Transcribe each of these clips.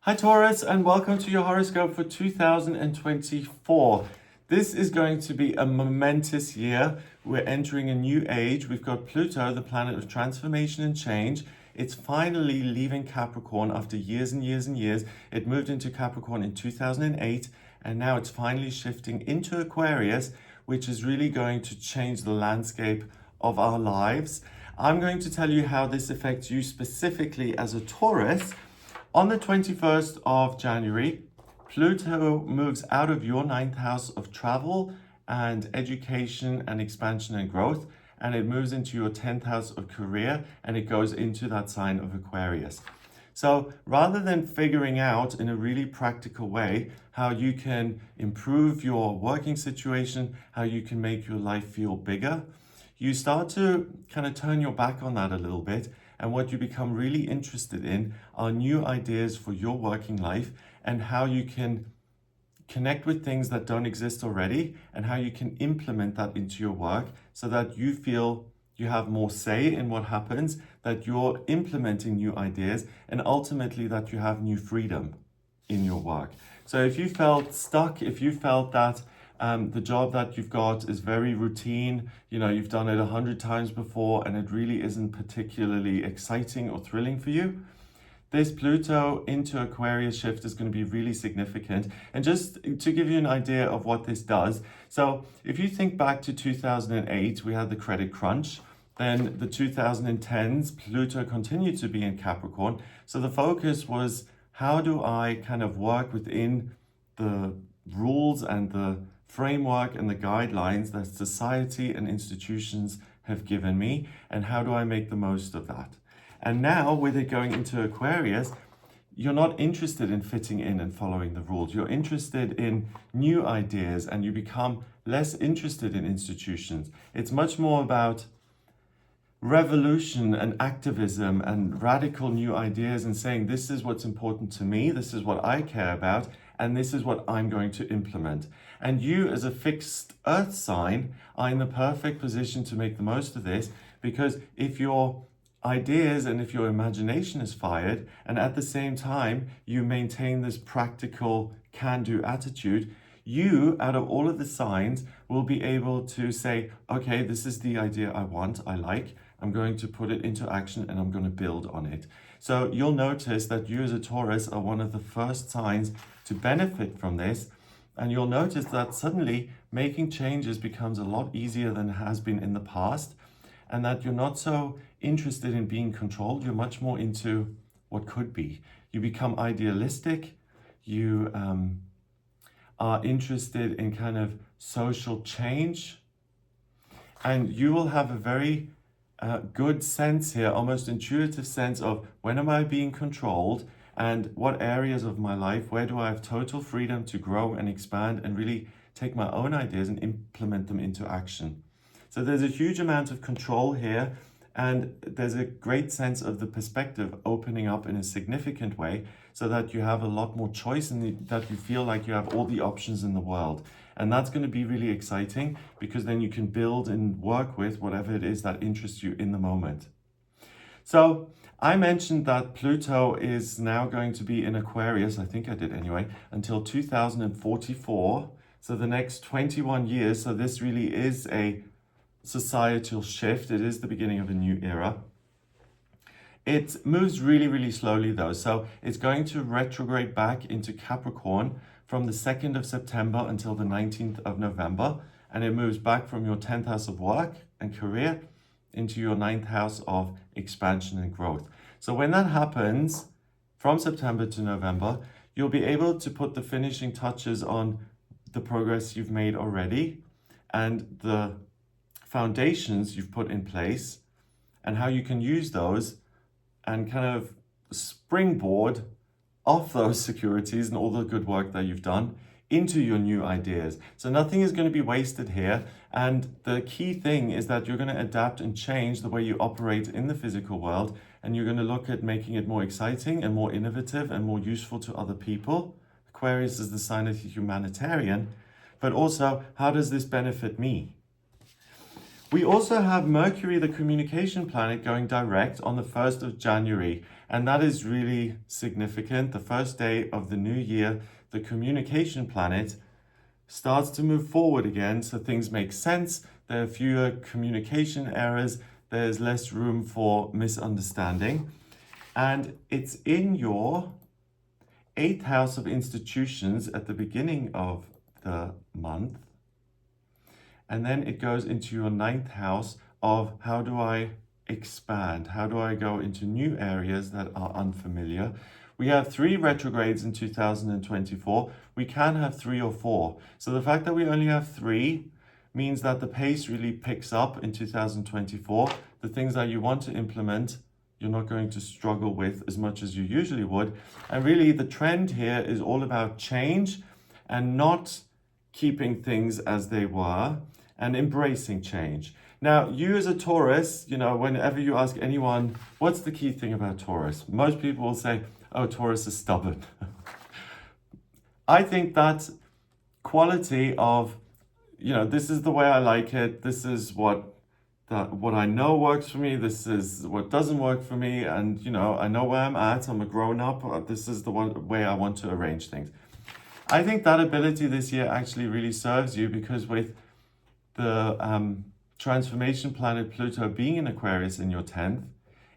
Hi Taurus, and welcome to your horoscope for 2024. This is going to be a momentous year. We're entering a new age. We've got Pluto, the planet of transformation and change. It's finally leaving Capricorn after years and years and years. It moved into Capricorn in 2008, and now it's finally shifting into Aquarius, which is really going to change the landscape of our lives. I'm going to tell you how this affects you specifically as a Taurus. On the 21st of January, Pluto moves out of your ninth house of travel and education and expansion and growth, and it moves into your 10th house of career, and it goes into that sign of Aquarius. So rather than figuring out in a really practical way how you can improve your working situation, how you can make your life feel bigger, you start to kind of turn your back on that a little bit. And what you become really interested in are new ideas for your working life and how you can connect with things that don't exist already and how you can implement that into your work so that you feel you have more say in what happens, that you're implementing new ideas, and ultimately that you have new freedom in your work. So if you felt stuck, if you felt that the job that you've got is very routine, you've done it 100 times before and it really isn't particularly exciting or thrilling for you, this Pluto into Aquarius shift is going to be really significant. And just to give you an idea of what this does, so if you think back to 2008, we had the credit crunch. Then the 2010s, Pluto continued to be in Capricorn. So the focus was, how do I kind of work within the rules and the framework and the guidelines that society and institutions have given me, and how do I make the most of that? And now with it going into Aquarius, you're not interested in fitting in and following the rules. You're interested in new ideas, and you become less interested in institutions. It's much more about revolution and activism and radical new ideas, and saying, this is what's important to me, this is what I care about, and this is what I'm going to implement. And you, as a fixed earth sign, are in the perfect position to make the most of this, because if your ideas and if your imagination is fired, and at the same time you maintain this practical can-do attitude, you, out of all of the signs, will be able to say, okay, this is the idea I want, I like, I'm going to put it into action and I'm going to build on it. So you'll notice that you as a Taurus are one of the first signs to benefit from this. And you'll notice that suddenly making changes becomes a lot easier than it has been in the past. And that you're not so interested in being controlled. You're much more into what could be. You become idealistic. You are interested in kind of social change. And you will have a very good sense here, almost intuitive sense of, when am I being controlled, and what areas of my life, where do I have total freedom to grow and expand and really take my own ideas and implement them into action. So there's a huge amount of control here, and there's a great sense of the perspective opening up in a significant way, so that you have a lot more choice and that you feel like you have all the options in the world. And that's going to be really exciting, because then you can build and work with whatever it is that interests you in the moment. So I mentioned that Pluto is now going to be in Aquarius, I think I did anyway, until 2044. So the next 21 years. So this really is a societal shift. It is the beginning of a new era. It moves really, really slowly though. So it's going to retrograde back into Capricorn from the 2nd of September until the 19th of November. And it moves back from your 10th house of work and career into your 9th house of expansion and growth. So when that happens, from September to November, you'll be able to put the finishing touches on the progress you've made already and the foundations you've put in place, and how you can use those and kind of springboard off those securities and all the good work that you've done into your new ideas. So nothing is going to be wasted here. And the key thing is that you're going to adapt and change the way you operate in the physical world. And you're going to look at making it more exciting and more innovative and more useful to other people. Aquarius is the sign of the humanitarian. But also, how does this benefit me? We also have Mercury, the communication planet, going direct on the 1st of January. And that is really significant. The first day of the new year, the communication planet starts to move forward again. So things make sense. There are fewer communication errors. There's less room for misunderstanding. And it's in your 8th house of institutions at the beginning of the month. And then it goes into your 9th house of how do I expand? How do I go into new areas that are unfamiliar? We have 3 retrogrades in 2024. We can have 3 or 4. So the fact that we only have 3 means that the pace really picks up in 2024. The things that you want to implement, you're not going to struggle with as much as you usually would. And really the trend here is all about change and not keeping things as they were and embracing change. Now, you as a Taurus, whenever you ask anyone, what's the key thing about Taurus? Most people will say, oh, Taurus is stubborn. I think that quality of, this is the way I like it. This is what I know works for me. This is what doesn't work for me. And, I know where I'm at. I'm a grown up. This is the way I want to arrange things. I think that ability this year actually really serves you because with the transformation planet Pluto being in Aquarius in your 10th,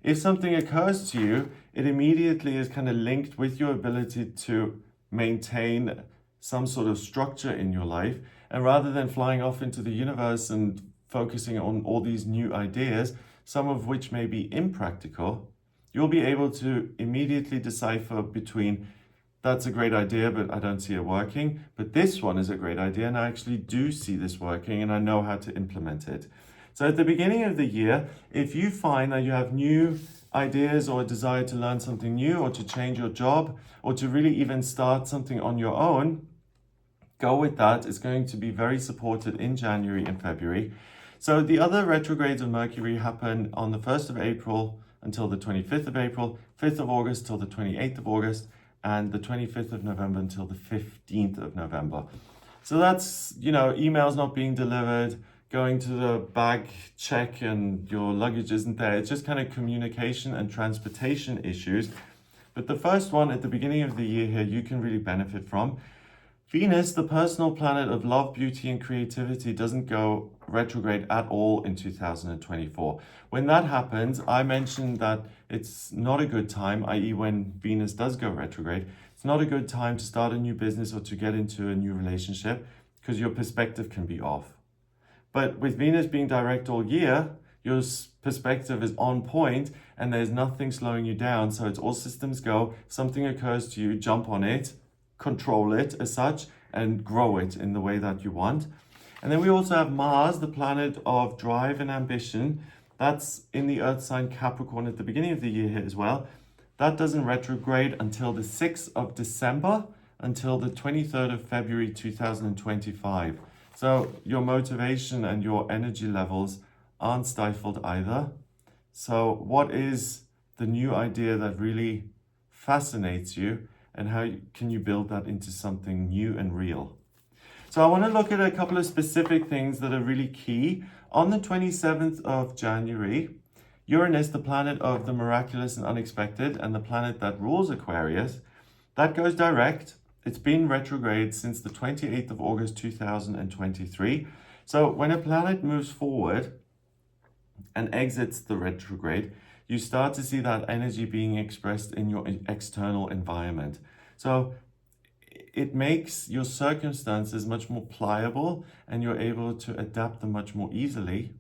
if something occurs to you, it immediately is kind of linked with your ability to maintain some sort of structure in your life. And rather than flying off into the universe and focusing on all these new ideas, some of which may be impractical, you'll be able to immediately decipher between that's a great idea, but I don't see it working. But this one is a great idea, and I actually do see this working, and I know how to implement it. So at the beginning of the year, if you find that you have new ideas or a desire to learn something new or to change your job or to really even start something on your own, go with that. It's going to be very supported in January and February. So the other retrogrades of Mercury happen on the 1st of April until the 25th of April, 5th of August till the 28th of August, and the 25th of November until the 15th of November. So that's, emails not being delivered, going to the bag check and your luggage isn't there. It's just kind of communication and transportation issues. But the first one at the beginning of the year here, you can really benefit from. Venus, the personal planet of love, beauty, and creativity, doesn't go retrograde at all in 2024. When that happens, I mentioned that it's not a good time, i.e. when Venus does go retrograde, it's not a good time to start a new business or to get into a new relationship because your perspective can be off. But with Venus being direct all year, your perspective is on point and there's nothing slowing you down. So it's all systems go. Something occurs to you, jump on it, control it as such, and grow it in the way that you want. And then we also have Mars, the planet of drive and ambition. That's in the Earth sign Capricorn at the beginning of the year here as well. That doesn't retrograde until the 6th of December, until the 23rd of February 2025. So your motivation and your energy levels aren't stifled either. So what is the new idea that really fascinates you, and how can you build that into something new and real? So I want to look at a couple of specific things that are really key. On the 27th of January, Uranus, the planet of the miraculous and unexpected, and the planet that rules Aquarius, that goes direct. It's been retrograde since the 28th of August 2023. So when a planet moves forward and exits the retrograde, you start to see that energy being expressed in your external environment. So it makes your circumstances much more pliable and you're able to adapt them much more easily.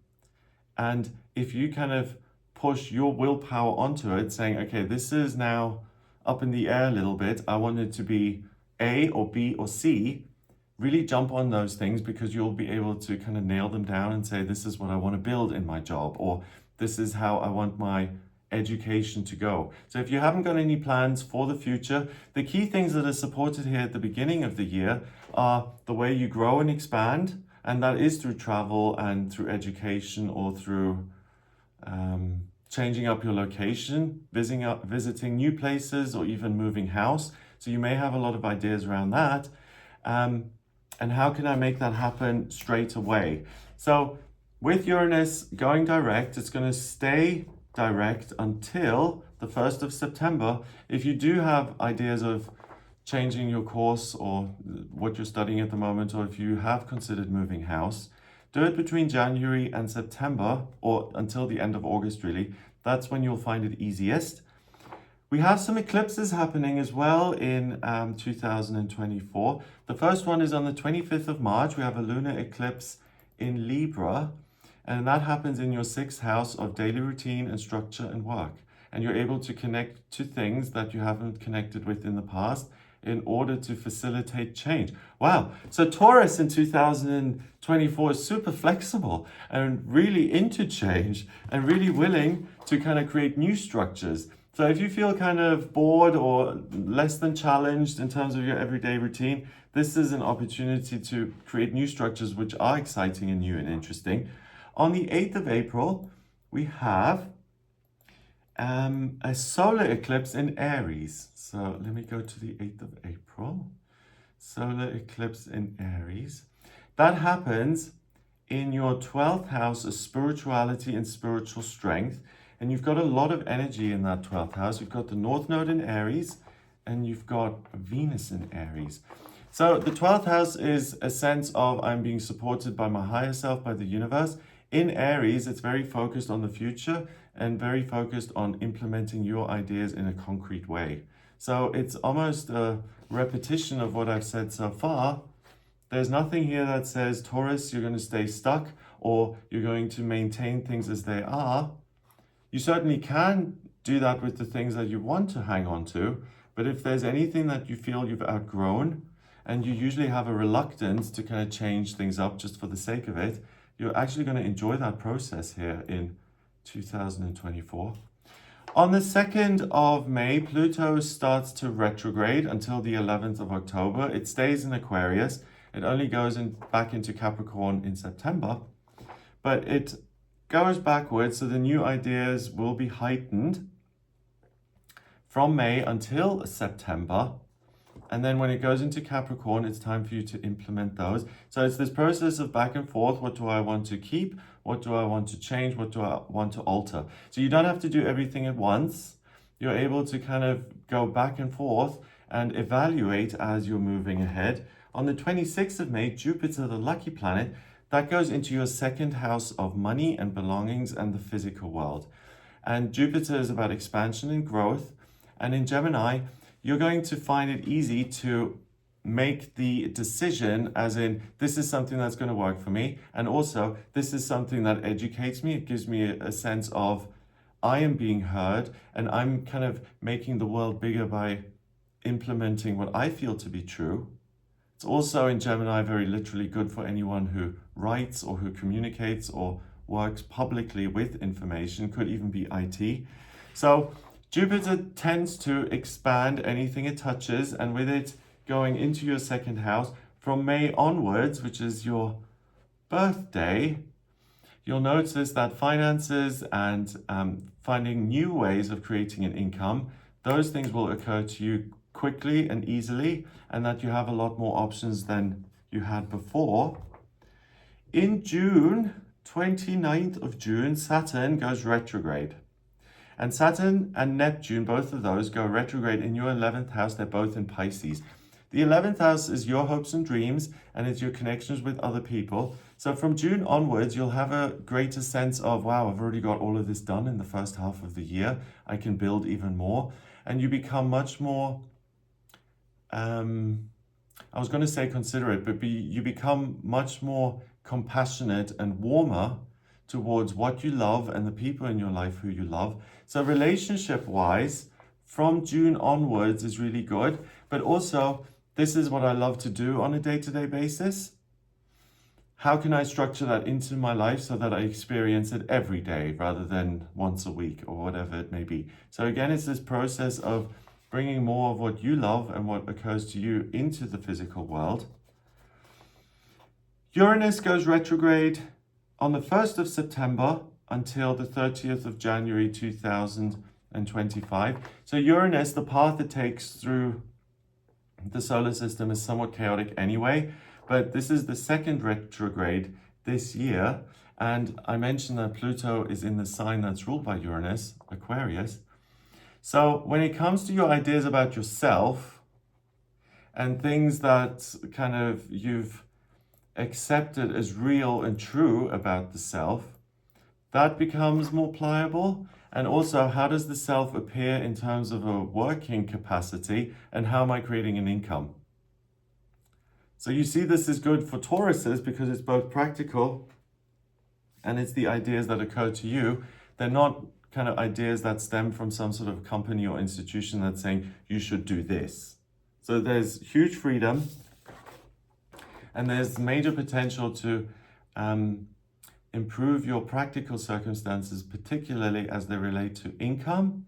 And if you kind of push your willpower onto it, saying, okay, this is now up in the air a little bit, I want it to be A or B or C, really jump on those things because you'll be able to kind of nail them down and say, this is what I want to build in my job, or this is how I want my education to go. So if you haven't got any plans for the future, the key things that are supported here at the beginning of the year are the way you grow and expand, and that is through travel and through education or through changing up your location, visiting new places, or even moving house. So you may have a lot of ideas around that. And how can I make that happen straight away? So With Uranus going direct, it's going to stay direct until the 1st of September. If you do have ideas of changing your course or what you're studying at the moment, or if you have considered moving house, do it between January and September, or until the end of August really. That's when you'll find it easiest. We have some eclipses happening as well in 2024. The first one is on the 25th of March. We have a lunar eclipse in Libra, and that happens in your 6th house of daily routine and structure and work. And you're able to connect to things that you haven't connected with in the past in order to facilitate change. Wow. So Taurus in 2024 is super flexible and really into change and really willing to kind of create new structures. So if you feel kind of bored or less than challenged in terms of your everyday routine, this is an opportunity to create new structures which are exciting and new and interesting. On the 8th of April, we have a solar eclipse in Aries. So let me go to the 8th of April. Solar eclipse in Aries. That happens in your 12th house of spirituality and spiritual strength. And you've got a lot of energy in that 12th house. You've got the North Node in Aries and you've got Venus in Aries. So the 12th house is a sense of I'm being supported by my higher self, by the universe. In Aries, it's very focused on the future and very focused on implementing your ideas in a concrete way. So it's almost a repetition of what I've said so far. There's nothing here that says, Taurus, you're going to stay stuck or you're going to maintain things as they are. You certainly can do that with the things that you want to hang on to, but if there's anything that you feel you've outgrown, and you usually have a reluctance to kind of change things up just for the sake of it, you're actually going to enjoy that process here in 2024. On the 2nd of May, Pluto starts to retrograde until the 11th of October. It stays in Aquarius. It only goes back into Capricorn in September, but it goes backwards, so the new ideas will be heightened from May until September. And then when it goes into Capricorn, it's time for you to implement those. So it's this process of back and forth. What do I want to keep? What do I want to change? What do I want to alter? So you don't have to do everything at once. You're able to kind of go back and forth and evaluate as you're moving ahead. On the 26th of May, Jupiter, the lucky planet, that goes into your 2nd house of money and belongings and the physical world. And Jupiter is about expansion and growth. And in Gemini, you're going to find it easy to make the decision as in, this is something that's going to work for me. And also, this is something that educates me. It gives me a sense of I am being heard and I'm kind of making the world bigger by implementing what I feel to be true. It's also in Gemini very literally good for anyone who writes or who communicates or works publicly with information, could even be IT. So Jupiter tends to expand anything it touches, and with it going into your 2nd house from May onwards, which is your birthday, you'll notice that finances and finding new ways of creating an income, those things will occur to you quickly and easily, and that you have a lot more options than you had before. In June, 29th of June, Saturn goes retrograde. And Saturn and Neptune, both of those, go retrograde in your 11th house. They're both in Pisces. The 11th house is your hopes and dreams, and it's your connections with other people. So from June onwards, you'll have a greater sense of, wow, I've already got all of this done in the first half of the year. I can build even more. And you become much more, I was going to say considerate, but you become much more compassionate and warmer towards what you love and the people in your life who you love. So relationship-wise, from June onwards is really good. But also, this is what I love to do on a day-to-day basis. How can I structure that into my life so that I experience it every day rather than once a week or whatever it may be? So again, it's this process of bringing more of what you love and what occurs to you into the physical world. Uranus goes retrograde on the 1st of September until the 30th of January 2025. So Uranus, the path it takes through the solar system is somewhat chaotic anyway, but this is the 2nd retrograde this year. And I mentioned that Pluto is in the sign that's ruled by Uranus, Aquarius. So when it comes to your ideas about yourself and things that kind of you've accepted as real and true about the self, that becomes more pliable. And also, how does the self appear in terms of a working capacity, and how am I creating an income? So you see, this is good for Tauruses because it's both practical and it's the ideas that occur to you. They're not kind of ideas that stem from some sort of company or institution that's saying you should do this. So there's huge freedom, and there's major potential to improve your practical circumstances, particularly as they relate to income,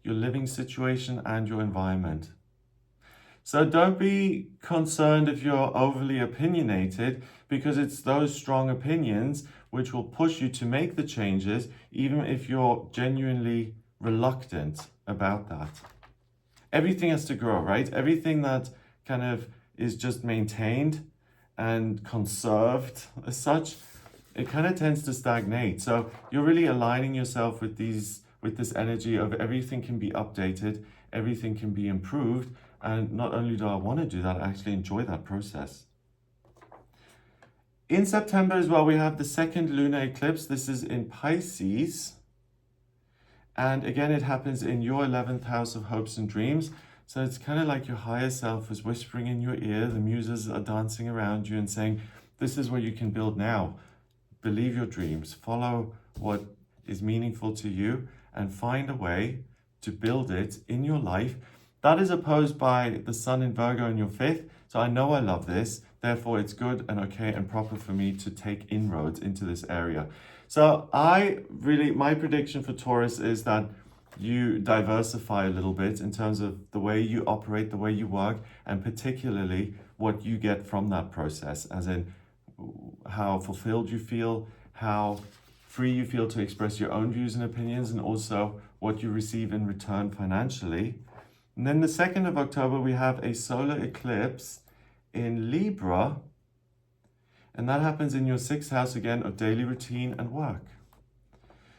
your living situation, and your environment. So don't be concerned if you're overly opinionated, because it's those strong opinions which will push you to make the changes, even if you're genuinely reluctant about that. Everything has to grow, right? Everything that kind of is just maintained and conserved as such, it kind of tends to stagnate. So you're really aligning yourself with this energy of everything can be updated, everything can be improved. And not only do I want to do that, I actually enjoy that process. In September as well, we have the second lunar eclipse. This is in Pisces. And again, it happens in your 11th house of hopes and dreams. So it's kind of like your higher self is whispering in your ear. The muses are dancing around you and saying, this is what you can build now. Believe your dreams, follow what is meaningful to you, and find a way to build it in your life. That is opposed by the sun in Virgo in your 5th. So I know I love this. Therefore, it's good and okay and proper for me to take inroads into this area. So my prediction for Taurus is that you diversify a little bit in terms of the way you operate, the way you work, and particularly what you get from that process, as in how fulfilled you feel, how free you feel to express your own views and opinions, and also what you receive in return financially. And then the 2nd of October, we have a solar eclipse in Libra, and that happens in your 6th house again of daily routine and work.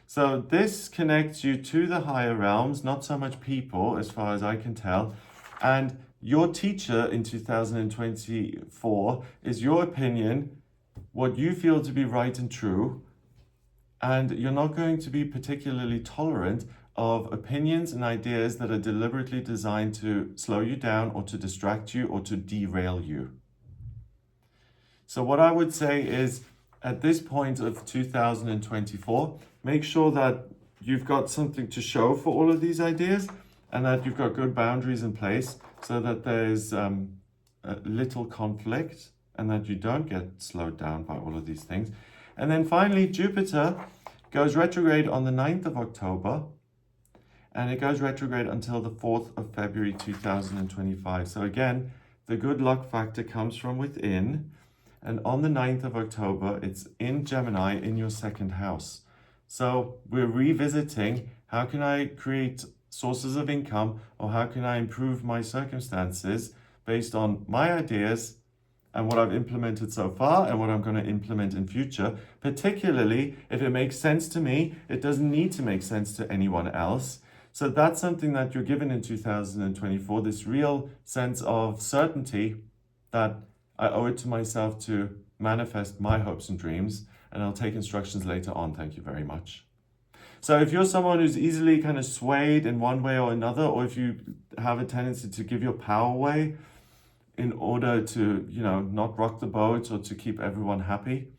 So this connects you to the higher realms, not so much people, as far as I can tell. And your teacher in 2024 is your opinion, what you feel to be right and true. And you're not going to be particularly tolerant of opinions and ideas that are deliberately designed to slow you down or to distract you or to derail you. So what I would say is, at this point of 2024, make sure that you've got something to show for all of these ideas, and that you've got good boundaries in place so that there's little conflict and that you don't get slowed down by all of these things. And then finally, Jupiter goes retrograde on the 9th of October, and it goes retrograde until the 4th of February 2025. So again, the good luck factor comes from within. And on the 9th of October, it's in Gemini in your 2nd house. So we're revisiting, how can I create sources of income, or how can I improve my circumstances based on my ideas and what I've implemented so far and what I'm going to implement in future, particularly if it makes sense to me. It doesn't need to make sense to anyone else. So that's something that you're given in 2024, this real sense of certainty that I owe it to myself to manifest my hopes and dreams, and I'll take instructions later on. Thank you very much. So if you're someone who's easily kind of swayed in one way or another, or if you have a tendency to give your power away in order to, not rock the boat or to keep everyone happy,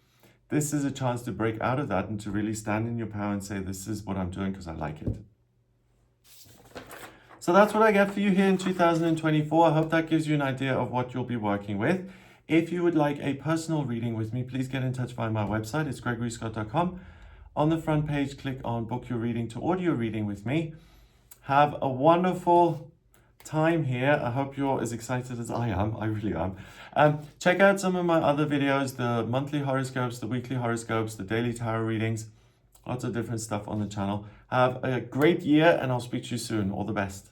this is a chance to break out of that and to really stand in your power and say, this is what I'm doing because I like it. So that's what I get for you here in 2024. I hope that gives you an idea of what you'll be working with. If you would like a personal reading with me, please get in touch via my website. It's gregoryscott.com. On the front page, click on book your reading to audio reading with me. Have a wonderful time here. I hope you're as excited as I am. I really am. Check out some of my other videos, the monthly horoscopes, the weekly horoscopes, the daily tarot readings, lots of different stuff on the channel. Have a great year, and I'll speak to you soon. All the best.